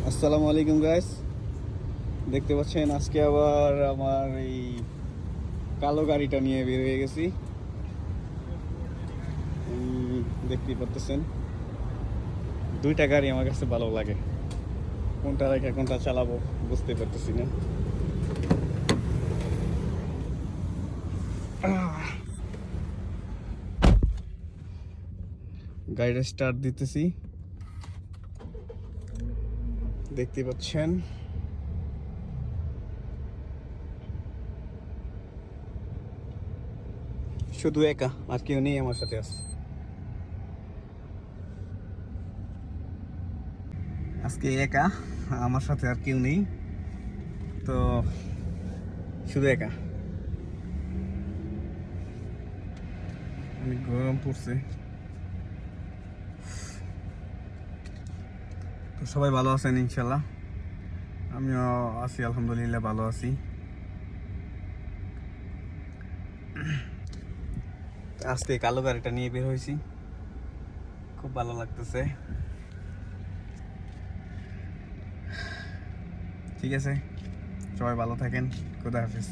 আসসালামু আলাইকুম গাইস, দেখতে পাচ্ছেন আজকে আবার আমার এই কালো গাড়িটা নিয়ে বের হয়ে গেছি। দেখতেই পাচ্ছেন দুইটা গাড়ি আমার কাছে ভালো লাগে, কোনটা রেখে কোনটা চালাবো বুঝতে পারতেছি না। গাড়িটা স্টার্ট দিতেছি, দেখতে পাচ্ছেন শুধু একা, আর কেউ নেই আমার সাথে আছে। আজকে একা, আমার সাথে আর কেউ নেই, তো শুধু একা। অনেক গরম পড়ছে, তো সবাই ভালো আছেন ইনশাল্লাহ। আমিও আছি, আলহামদুলিল্লাহ ভালো আছি। আজকে কালো গাড়িটা নিয়ে বের হয়েছি, খুব ভালো লাগতেছে। ঠিক আছে, সবাই ভালো থাকেন, খুদা হাফিজ।